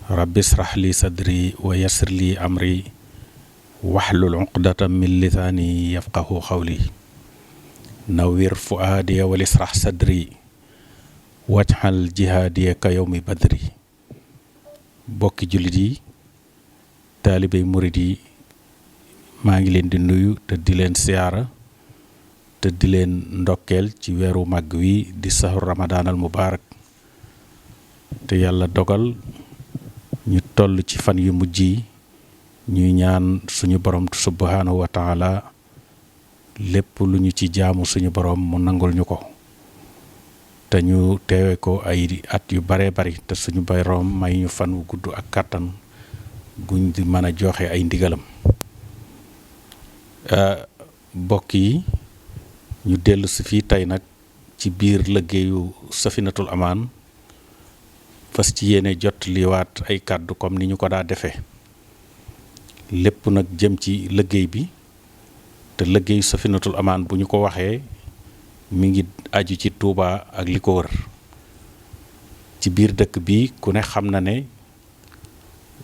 rabbi israh li sadri wa yassir li amri wahlul uqdatan min lisaani yafqahu qawli nawwir fuaadiya wal israh sadri wajhal jihaadiya ka yawmi badri. bokki jullit yi taalibey murit yi maa ngi leen di nuyu te di leen siyaara te di leen ndokkeel ci weeru màgg wi di sahur ramadaanal mubaarak te yàlla dogal ñu toll ci fan yu mujj yi ñuy ñaan suñu borom subhaanahu wa taala lépp lu ñu ci jaamu suñu borom mu nangul ñu ko te ñu teewe ko ay at yu bare bari te suñu borom may ñu fan wu gudd ak kàttan guñ di mën a joxe ay ndigalam. bokk yi ñu dellu si fii tey nag ci biir liggéeyu Safinatul Amaan fas ci yéene jot liwaat ay kàddu comme ni ñu ko daa defee lépp nag jëm ci liggéey bi te liggéeyu Safinatul Amaan bu ñu ko waxee mi ngi aju ci Touba ak li ko wër. ci biir dëkk bi ku ne xam na ne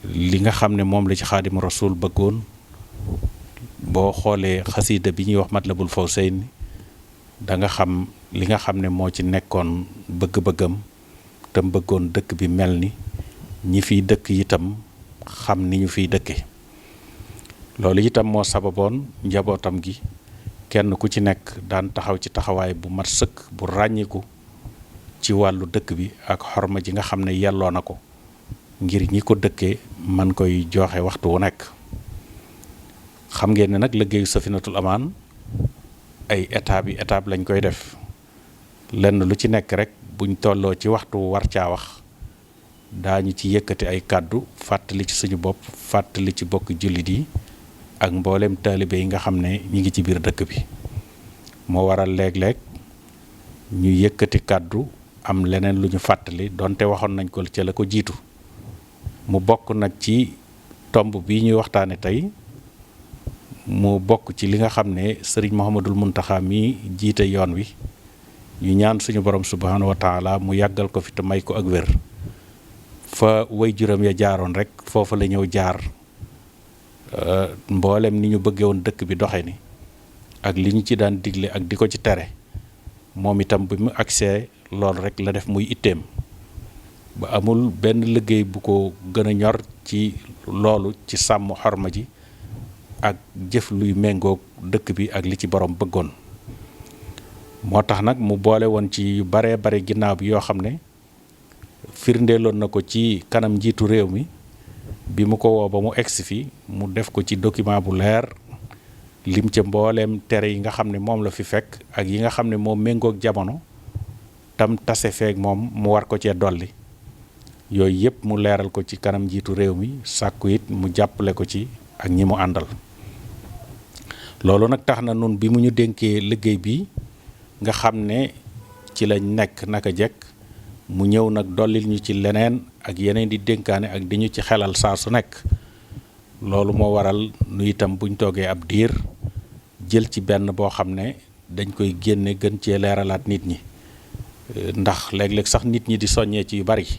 li nga xam ne moom la ci Xaadimu Rasuul bëggoon boo xoolee xasiida bi ñuy wax Matlabul Fawzayni da nga xam li nga xam ne moo ci nekkoon bëgg-bëggam te bëggoon dëkk bi mel ni ñi fiy dëkk itam xam ni ñu fiy dëkke loolu itam moo sababoon njabootam gi kenn ku ci nekk daan taxaw ci taxawaay bu mat sëkk bu ràññiku ci wàllu dëkk bi ak xorma ji nga xam ne yelloo na ko ngir ñi ko dëkkee man koy joxe waxtu wu nekk. xam ngeen ne nag liggéeyu Safinatul Amaan ay étape lañ koy def lenn lu ci nekk rek buñ tolloo ci waxtu war caa wax daañu ci yëkkati ay kàddu fàttali ci suñu bopp fàttali ci bokk jullit yi ak mboolem taalibe yi nga xam ne ñi ngi ci biir dëkk bi moo waral léeg-léeg ñu yëkkati kàddu am leneen lu ñu fàttali donte waxoon nañ ko ca la ko jiitu mu bokk nag ci tomb bii ñuy waxtaane tey mu bokk ci li nga xam ne sëriñ Mouhamadul Muntaxa mi jiite yoon wi ñu ñaan suñu borom subhaanahu wa taala mu yàggal ko fi te may ko ak wér fa way juram ya jaaroon rek foofa la ñëw jaar mboolem ni ñu bëggee woon dëkk bi doxe ni ak li ñu ci daan digle ak di ko ci tere moom itam bi mu agsee loolu rek la def muy itteem ba amul benn liggéey bu ko gën a ñor ci loolu ci sàmm xorma ji ak jëf luy méngoog dëkk bi ak li ci borom bëggoon moo tax nag mu boole woon ci yu baree bare ginnaaw bi yoo xam ne firndeeloon na ko ci kanam njiitu réew mi bi mu ko woo ba mu egsi fi mu def ko ci document bu leer lim ca mbooleem tere yi nga xam ne moom la fi fekk ak yi nga xam ne moom méngoog jamono tam tase feeg moom mu war ko cee dolli yooyu yëpp mu leeral ko ci kanam njiitu réew mi sàkku it mu jàppale ko ci ak ñi mu àndal. loolu nag tax na nun bi mu ñu dénkee liggéey bi nga xam ne ci lañ nekk naka jekk mu ñëw nag dollil ñu ci leneen ak yeneen di dénkaane ak di ñu ci xelal saa su nekk loolu moo waral nu itam buñ toogee ab diir jël ci benn boo xam ne dañ koy génne gën cee leeralaat nit ñi ndax léeg-léeg sax nit ñi di soññee ci yu bari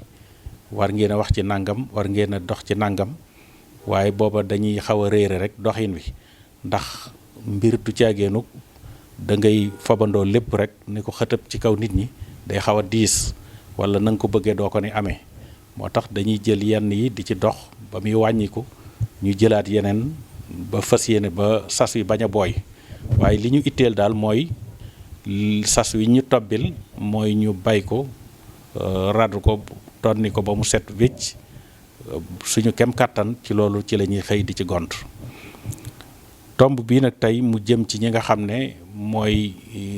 war ngeen a wax ci nangam war ngeen a dox ci nangam waaye booba dañuy xaw a réere rek doxin wi ndax mbir du caageenu da ngay fabandoo lépp rek ni ko xëtëb ci kaw nit ñi day xaw a diis wala na nga ko bëggee doo ko ni amee moo tax dañuy jël yenn yi di ci dox ba muy wàññiku ñu jëlaat yeneen ba fas yéene ba sas wi bañ a booy waaye li ñu itteel daal mooy sas wi ñu tobbil mooy ñu bay ko radu ko tonni ko ba mu set wécc suñu kem kàttan ci loolu ci la ñuy xëy di ci gont tomb bii nag tey mu jëm ci ñi nga xam ne mooy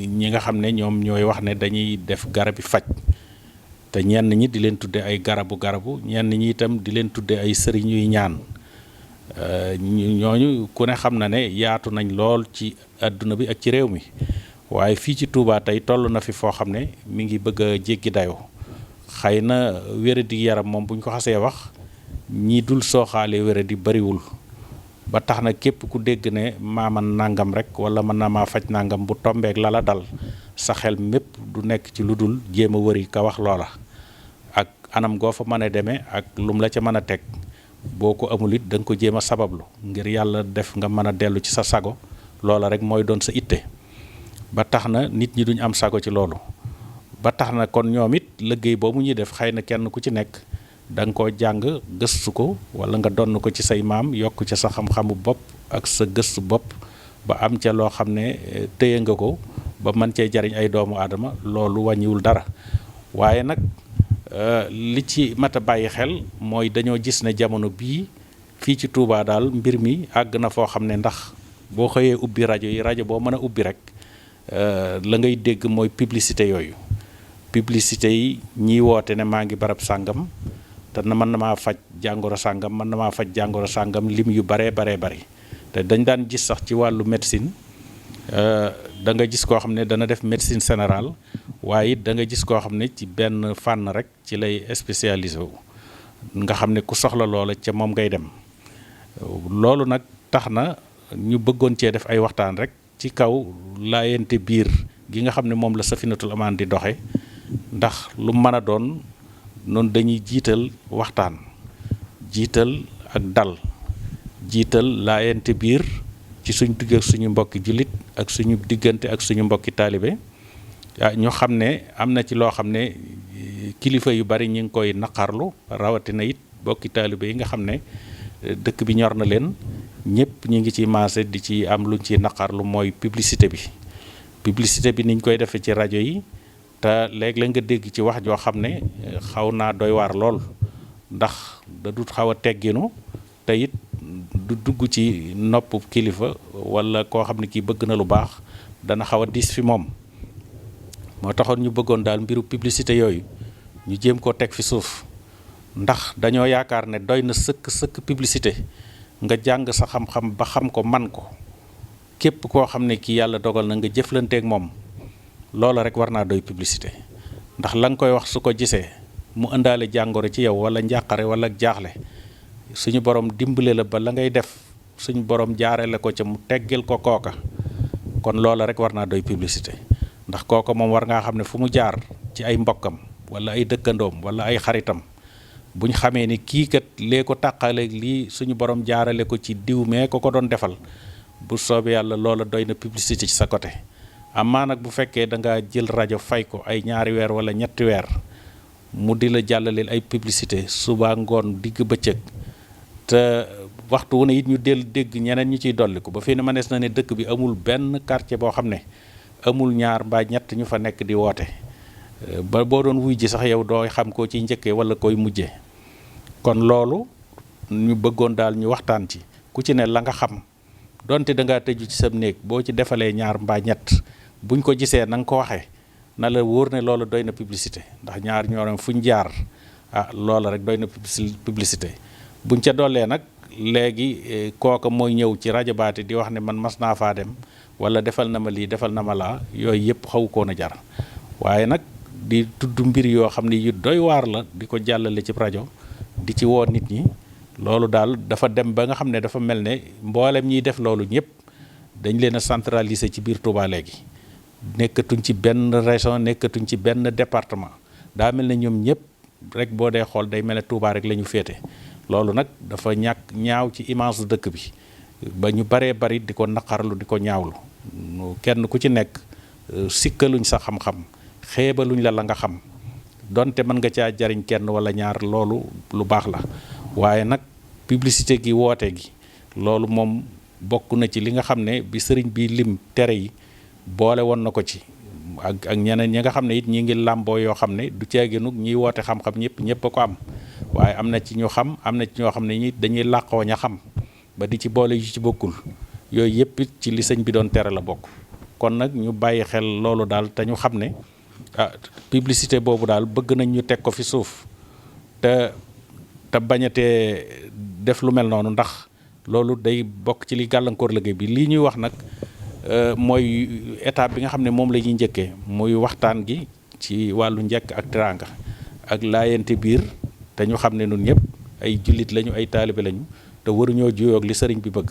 ñi nga xam ne ñoom ñooy wax ne dañuy def garabi faj te ñenn ñi di leen tudde ay garabu ñenn ñi itam di leen tudde ay sëriñ yuy ñaan ñooñu ku ne xam na ne yaatu nañ lool ci àdduna bi ak ci réew mi waaye fii ci Touba tey toll na fi foo xam ne mi ngi bëgg a jéggi dayoo xëy na wéradi yaram moom bu ñu ko xasee wax ñi dul sooxaale wéradi bariwul ba tax na képp ku dégg ne maaman nangam rek wala mën na maa faj nangam bu tombeek la la dal sa xel mépp du nekk ci lu dul jéem a wëri ka wax loola anam goo fa mën a demee ak lum la ca mën a teg boo ko amul it da nga ko jéem a sabablu ngir yàlla def nga mën a dellu ci sa sago loola rek mooy doon sa itte ba tax na nit ñi duñ am sago ci loolu ba tax na kon ñoom it liggéey boobu ñuy def xëy na kenn ku ci nekk da nga koo jàng gëstu ko wala nga donn ko ci say maam yokk ca sa xam-xamu bopp ak sa gëstu bopp ba am ca loo xam ne téye nga ko ba mën cee jariñ ay doomu aadama loolu wàññiwul dara waaye nag li ci mat a bàyyi xel mooy dañoo gis ne jamono bii fii ci Touba daal mbir mi àgg na foo xam ne ndax boo xëyee ubbi rajo yi rajo boo mën a ubbi rek la ngay dégg mooy publicité yooyu publicité yi ñiy woote ne maa ngi barab sàngam te na mën na maa faj jàngoro sàngam mën na maa faj jàngoro sàngam lim yu baree bari te dañ daan gis sax ci wàllu médecine da nga gis koo xam ne dana def médecine générale waaye it da nga gis koo xam ne ci benn fànn rek ci lay spécialisé wu nga xam ne ku soxla loola ca moom ngay dem loolu nag tax na ñu bëggoon cee def ay waxtaan rek ci kaw laayante biir gi nga xam ne moom la Safinatul Amaan di doxe ndax lu mën a doon noonu dañuy jiital waxtaan jiital ak dal jiital laayante biir ci suñ digg ak suñu mbokki jullit ak suñu diggante ak suñu mbokki taalibe ñu xam ne am na ci loo xam ne kilifa yu bari ñi ngi koy naqarlu rawatina it mbokki taalibe yi nga xam ne dëkk bi ñor na leen ñëpp ñi ngi ci maase di ci am luñ ci naqarlu mooy publicité bi niñ koy defee ci rajo yi te léeg-léeg nga dégg ci wax joo xam ne xaw naa doy waar lool ndax da du xaw a tegginu te it du dugg ci nopp kilifa wala koo xam ne kii bëgg na lu baax dana xaw a diis fi moom moo taxoon ñu bëggoon daal mbiru publicité yooyu ñu jéem koo teg fi suuf ndax dañoo yaakaar ne doy na sëkk publicité nga jàng sa xam-xam ba xam ko man ko képp koo xam ne kii yàlla dogal na nga jëflanteek moom loola rek war naa doy publicité ndax la nga koy wax su ko gisee mu ëndaale jàngoro ci yow wala njàqare wala jaaxle suñu borom dimbale la ba la ngay def suñu borom jaarale ko ca mu teggil ko kooka kon loola rek war naa doy publicité ndax kooka moom war ngaa xam ne fu mu jaar ci ay mbokkam wala ay dëkkandoom wala ay xaritam buñ xamee ni kii kat lee ko tàqaleeg lii suñu borom jaarale ko ci diw mee ko doon defal bu soobee yàlla loola doy na publicité ci sa côté amaa nag bu fekkee da nga jël rajo fay ko ay ñaari weer wala ñetti weer mu di la jàllaleel ay publicité suba ngoon digg bëccëg te waxtu wu ne it ñu dégg ñeneen ñu ciy dolli ko ba fii ne mënees na ne dëkk bi amul benn quartier boo xam ne amul ñaar mbaa ñett ñu fa nekk di woote ba boo doon wuy ji sax yow dooy xam koo ciy njëkkee wala koy mujjee kon loolu ñu bëggoon daal ñu waxtaan ci ku ci ne la nga xam donte da ngaa tëju ci sam néeg boo ci defalee ñaar mbaa ñett buñ ko gisee na nga ko waxee na la wóor ne loolu doy na publicité ndax ñaar ñoo fuñ jaar loola rek doy na publicité buñ ca dollee nag léegi kooka mooy ñëw ci rajo baati di wax ne man mas naa faa dem wala defal na ma lii defal na ma laa yooyu yëpp xaw koon a jar waaye nag di tudd mbir yoo xam ne yu doy waar la di ko jàllale ci rajo di ci woo nit ñi loolu daal dafa dem ba nga xam ne dafa mel ne mboolem ñiy def loolu ñëpp dañ leen a centraliser ci biir Touba léegi nekkatuñ ci benn région nekkatuñ ci benn département daa mel ne ñoom ñëpp rek boo dee xool day mel ne Touba rek la ñu féete loolu nag dafa ñaaw ci image dëkk bi ba ñu baree bari di ko naqarlu di ko ñaawlu kenn ku ci nekk sikkaluñ sa xam-xam xeebaluñ la nga xam donte mën nga caa jariñ kenn wala ñaar loolu lu baax la waaye nag publicité gi woote gi loolu moom bokk na ci li nga xam ne bi sëriñ bi lim tere yi boole woon na ko ci ak ñeneen ñi nga xam ne it ñi ngi làmboo yoo xam ne du ceeginu ñiy woote xam-xam ñëpp a ko am waaye am na ci ñu xam am na ci ñoo xam ne ñi dañuy làqoo ña xam ba di ci boole yu ci bokkul yooyu yëpp it ci li sëñ bi doon tere la bokk kon nag ñu bàyyi xel loolu daal te ñu xam ne publicité boobu daal bëgg nañ ñu teg ko fi suuf te bañatee def lu mel noonu ndax loolu day bokk ci li gàllankoor liggéey bi lii ñuy wax nag mooy étape bi nga xam ne moom la ñuy njëkkee muy waxtaan gi ci wàllu njëkk ak teraanga ak laayante biir te ñu xam ne nun ñëpp ay jullit lañu ay taalibe lañu te waruñoo juyoog li sëriñ bi bëgg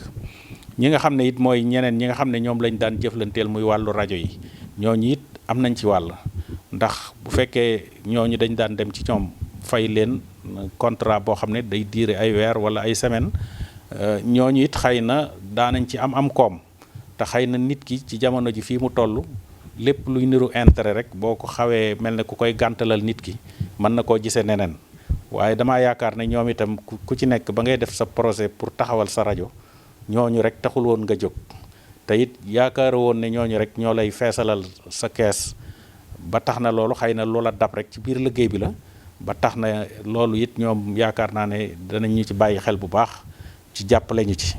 ñi nga xam ne it mooy ñeneen ñi nga xam ne ñoom lañ daan jëflanteel muy wàllu rajo yi ñooñu it am nañ ci wàll ndax bu fekkee ñooñu dañ daan dem ci ñoom fay leen contrat boo xam ne day diire ay weer wala ay semaine ñooñu it xëy na daanañ ci am koom te xëy na nit ki ci jamono ji fii mu toll lépp luy niru intérêt rek boo ko xawee mel ne ku koy gàntalal nit ki mën na koo gisee neneen waaye damaa yaakaar ne ñoom itam ku ci nekk ba ngay def sa projet pour taxawal sa rajo ñooñu rek taxul woon nga jóg te it yaakaar woon ne ñooñu rek ñoo lay feesalal sa kees ba tax na loolu xëy na loola dab rek ci biir liggéey bi la ba tax na loolu it ñoom yaakaar naa ne danañ ñu ci bàyyi xel bu baax ci jàppale ñu ci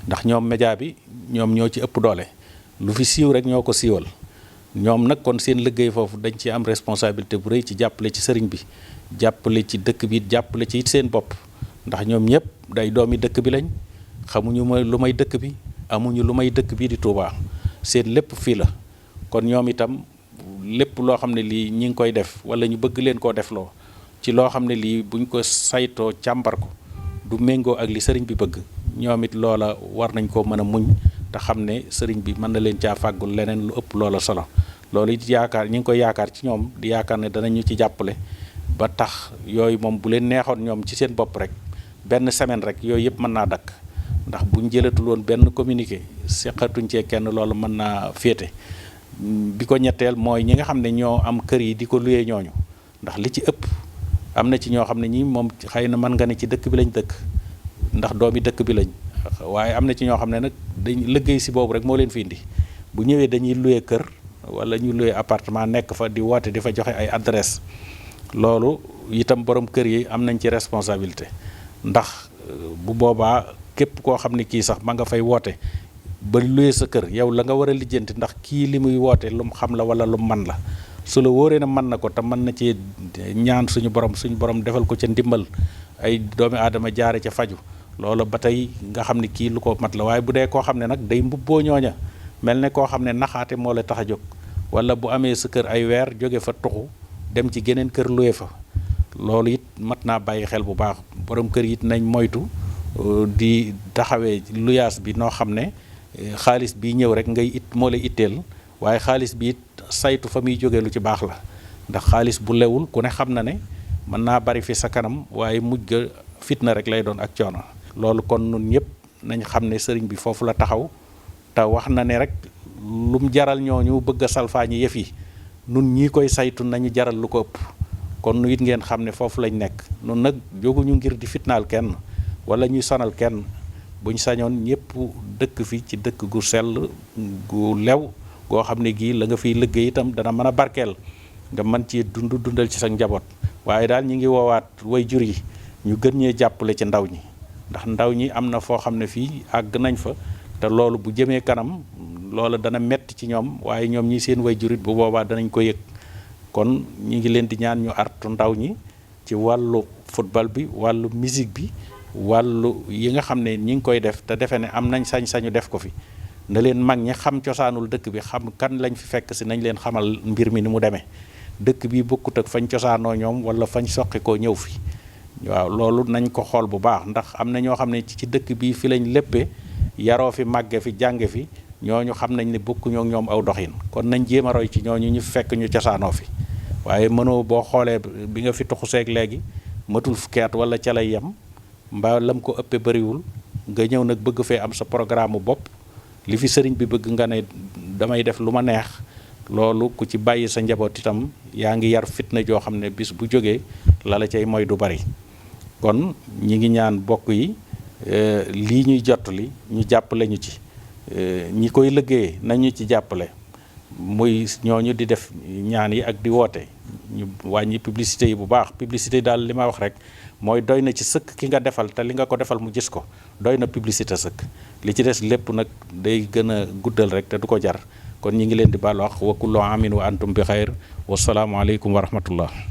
ndax ñoom média bi ñoom ñoo ci ëpp doole lu fi siiw rek ñoo ko siiwal ñoom nag kon seen liggéey foofu dañ ci am responsabilité bu rëy ci jàppale ci sëriñ bi jàppale ci dëkk bi jàppale ci it seen bopp ndax ñoom ñëpp day doomi dëkk bi lañ xamuñu lu may dëkk bi amuñu lu may dëkk bii di Touba seen lépp fii la kon ñoom itam lépp loo xam ne lii ñi ngi koy def wala ñu bëgg leen koo defloo ci loo xam ne lii buñ ko saytoo càmbar ko du méngoo ak li sëriñ bi bëgg ñoom it loola war nañ koo mën a muñ te xam ne sëriñ bi mën na leen caa fàggul leneen lu ëpp loola solo loolu it yaakaar ñi ngi koy yaakaar ci ñoom di yaakaar ne danañu ci jàppale ba tax yooyu moom bu leen neexoon ñoom ci seen bopp rek benn semaine rek yooyu yëpp mën naa dakk ndax buñ jëlatul woon benn communiqué seqatuñ cee kenn loolu mën naa féete bi ko ñetteel mooy ñi nga xam ne ñoo am kër yi di ko luyee ñooñu ndax li ci ëpp am na ci ñoo xam ne ñi moom xëy na mën nga ne ci dëkk bi lañ dëkk ndax doomi dëkk bi lañ waaye am na ci ñoo xam ne nag dañ liggéey si boobu rek moo leen fi indi bu ñëwee dañuy luyee kër wala ñu luyee appartement nekk fa di woote di fa joxe ay adresse loolu itam borom kër yi am nañ ci responsabilité ndax bu boobaa képp koo xam ne kii sax ma nga fay woote ba luyee sa kër yow la nga war a lijjanti ndax kii li muy woote lu mu xam la wala lu mu man la su la wóoree na mën na ko te mën na ci ñaan suñu borom defal ko ca ndimbal ay doomi aadama jaare ca faju loolu ba tey nga xam ne kii lu ko mat la waaye bu dee koo xam ne nag day mbubboo ñooña mel ne koo xam ne naxaate moo la tax a jóg wala bu amee sa kër ay weer jóge fa tuxu dem ci geneen kër luye fa loolu it mat naa bàyyi xel bu baax borom kër it nañ moytu di taxawee luyaas bi noo xam ne xaalis bi ñëw rek ngay moo lay itteel waaye xaalis bi it saytu fa muy jógee lu ci baax la ndax xaalis bu lewul ku ne xam na ne mën naa bari fi sa kanam waaye mujj ga fitna rek lay doon ak coono loolu kon nun ñëpp nañ xam ne sëriñ bi foofu la taxaw te wax na ne rek lum jaral ñooñu bëgg a salfaañi yëf yi nun ñii koy saytu nañu jaral lu ko ëpp kon nu it ngeen xam ne foofu lañ nekk nun nag jóguñu ngir di fitnaal kenn wala ñuy sonal kenn buñ sañoon ñëpp dëkk fi ci dëkk gu sell gu lew goo xam ne gii la nga fiy liggéey itam dana mën a barkeel nga mën ci dundal ci sa njaboot waaye daal ñi ngi woowaat way jur yi ñu gën ñee jàppale ci ndaw ñi ndax ndaw ñi am na foo xam ne fii àgg nañ fa te loolu bu jëmee kanam loolu dana metti ci ñoom waaye ñoom ñi seen way jurit bu boobaa danañ ko yëg kon ñi ngi leen di ñaan ñu artu ndaw ñi ci wàllu football bi wàllu musique bi wàllu yi nga xam ne ñi ngi koy def te defe ne am nañ sañ-sañu def ko fi na leen mag ñi xam cosaanul dëkk bi xam kan lañ fi fekk si nañ leen xamal mbir mi ni mu demee dëkk bi bokkut ak fañ cosaanoo ñoom wala fañ soqi koo ñëw fi waaw loolu nañ ko xool bu baax ndax am na ñoo xam ne ci dëkk bi fi lañ léppee yaroo fi màgge fi jànge fi ñooñu xam nañ ne bokkuñoo ak ñoom aw doxin kon nañ jéem a roy ci ñooñu ñu fekk ñu cosaanoo fi waaye mënoo boo xoolee bi nga fi tuxu seeg léegi matul fukki at wala ca lay yem mbaa lam ko ëppee bariwul nga ñëw nag bëgg fee am sa programme bu bopp li fi sëriñ bi bëgg nga ne damay def lu ma neex loolu ku ci bàyyi sa njaboot itam yaa ngi yar fitna joo xam ne bis bu jógee la cay mooy du bari kon ñi ngi ñaan bokk yi lii ñuy jottali ñu jàppale ñu ci ñi koy liggéeyee nañu ci jàppale muy ñooñu di def ñaan yi ak di woote ñu wàññi publicité yi bu baax publicité daal li ma wax rek mooy doy na ci sëkk ki nga defal te li nga ko defal mu gis ko doy na publicité sëkk li ci des lépp nag day gën a guddal rek te du ko jar kon ñi ngi leen di baal wax wa kullu amin wa antum bi xayr wasalaamu aleykum wa rahmatullah